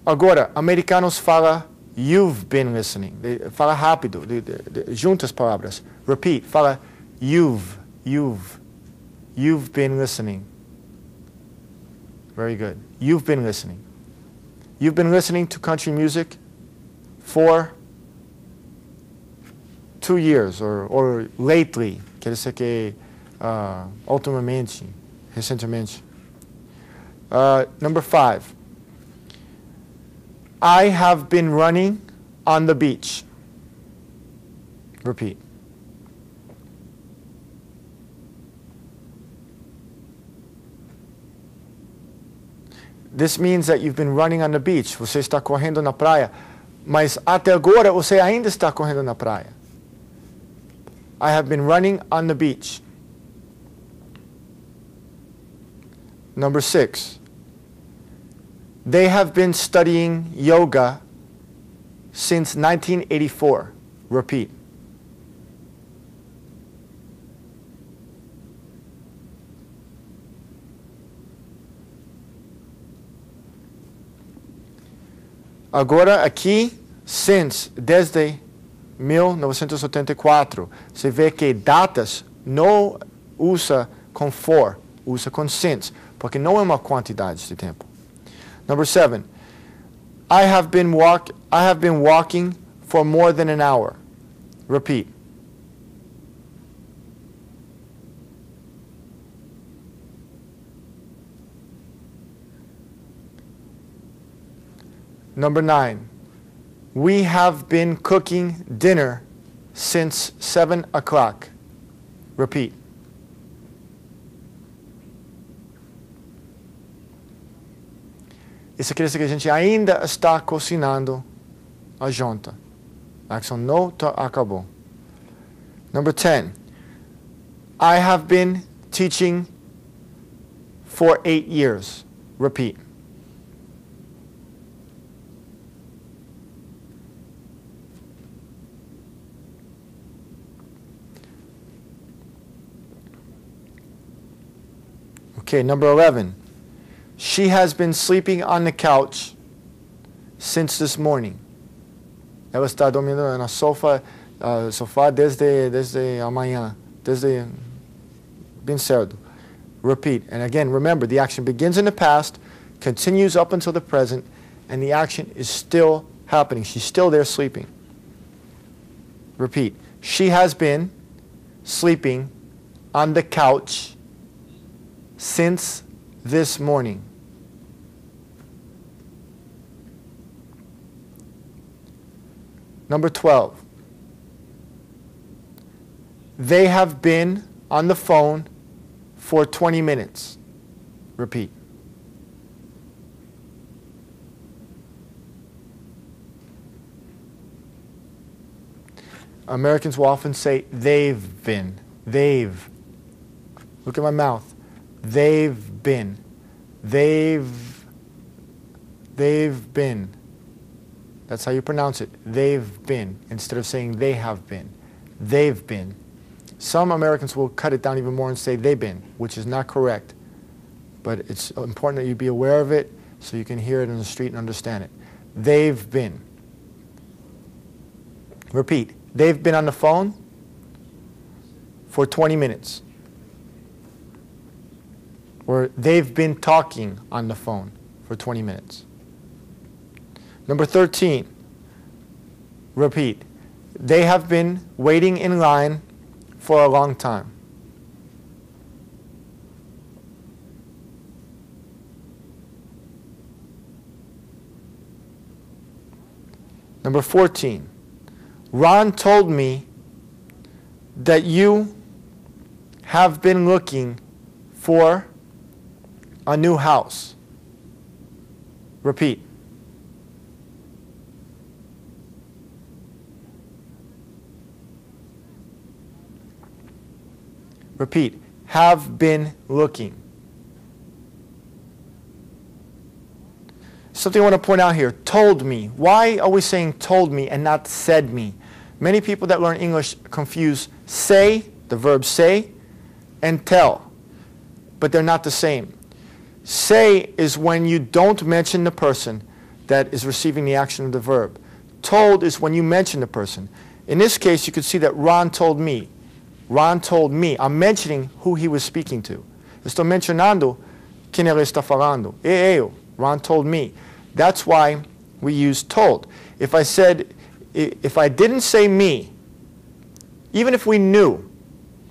Agora, americanos fala you've been listening. Fala rápido, junta as palavras. Repeat, fala you've been listening. Very good. You've been listening. You've been listening to country music for 2 years, or lately. Quer dizer que ultimamente, recentemente. Number 5. I have been running on the beach. Repeat. This means that you've been running on the beach. Você está correndo na praia. Mas até agora você ainda está correndo na praia. I have been running on the beach. Number 6. They have been studying yoga since 1984. Repeat. Agora aqui, since, desde 1984, você vê que datas não usa com for, usa com since, porque não é uma quantidade de tempo. Number 7, I have been walking for more than an hour. Repeat. Number 9, we have been cooking dinner since 7 o'clock. Repeat. Isso quer dizer que a gente ainda está cozinhando a janta. A ação não acabou. Number 10, I have been teaching for 8 years. Repeat. Okay, number 11. She has been sleeping on the couch since this morning. Ela está dormindo no sofá desde amanhã, desde bem cedo. Repeat. And again, remember, the action begins in the past, continues up until the present, and the action is still happening. She's still there sleeping. Repeat. She has been sleeping on the couch since this morning. Number 12. They have been on the phone for 20 minutes. Repeat. Americans will often say they've been. They've. Look at my mouth. They've been. They've been. That's how you pronounce it. They've been. Instead of saying they have been. They've been. Some Americans will cut it down even more and say they've been, which is not correct. But it's important that you be aware of it so you can hear it in the street and understand it. They've been. Repeat. They've been on the phone for 20 minutes. Or they've been talking on the phone for 20 minutes. Number 13. Repeat. They have been waiting in line for a long time. Number 14. Ron told me that you have been looking for a new house. Repeat. Repeat. Have been looking. Something I want to point out here. Told me. Why are we saying told me and not said me? Many people that learn English confuse say, the verb say, and tell. But they're not the same. Say is when you don't mention the person. that is receiving the action of the verb. Told is when you mention the person. In this case, you could see that Ron told me. Ron told me. I'm mentioning who he was speaking to. Estoy mencionando quien él está falando. Ron told me. That's why we use told. If I didn't say me, even if we knew,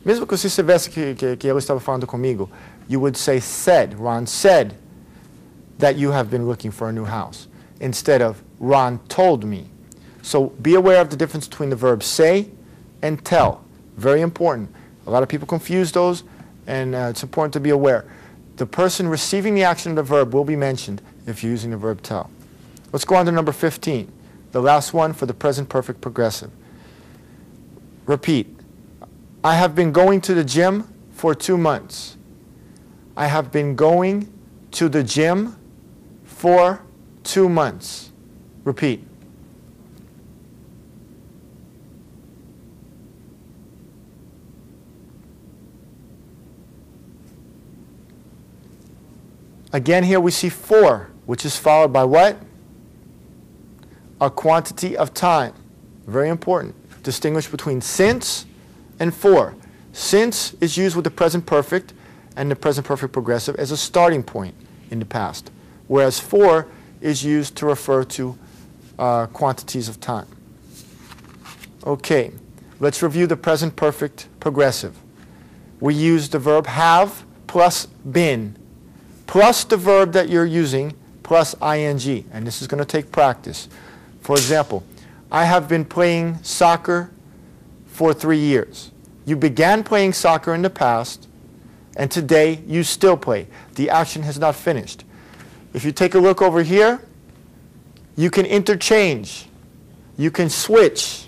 mesmo que você soubesse que ele estava falando comigo, you would say said. Ron said that you have been looking for a new house, instead of Ron told me. So be aware of the difference between the verbs say and tell. Very important. A lot of people confuse those, and it's important to be aware. The person receiving the action of the verb will be mentioned if you're using the verb tell. Let's go on to number 15, the last one for the present perfect progressive. Repeat. I have been going to the gym for 2 months. I have been going to the gym for 2 months. Repeat. Again, here we see for, which is followed by what? A quantity of time. Very important. Distinguish between since and for. Since is used with the present perfect and the present perfect progressive as a starting point in the past, whereas for is used to refer to quantities of time. Okay, let's review the present perfect progressive. We use the verb have plus been plus the verb that you're using plus ing, and this is going to take practice. For example, I have been playing soccer for 3 years. You began playing soccer in the past, and today you still play. The action has not finished. If you take a look over here, you can interchange. You can switch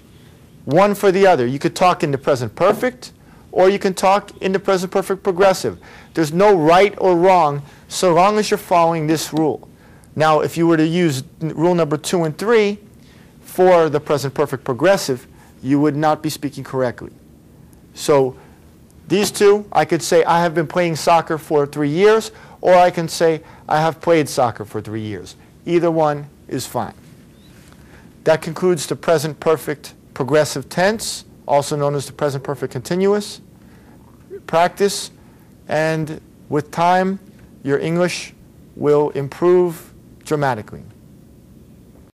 one for the other. You could talk in the present perfect, or you can talk in the present perfect progressive. There's no right or wrong so long as you're following this rule. Now, if you were to use rule number 2 and 3 for the present perfect progressive, you would not be speaking correctly. So these two, I could say I have been playing soccer for 3 years, or I can say I have played soccer for 3 years. Either one is fine. That concludes the present perfect progressive tense, also known as the present perfect continuous. Practice, and with time, your English will improve dramatically.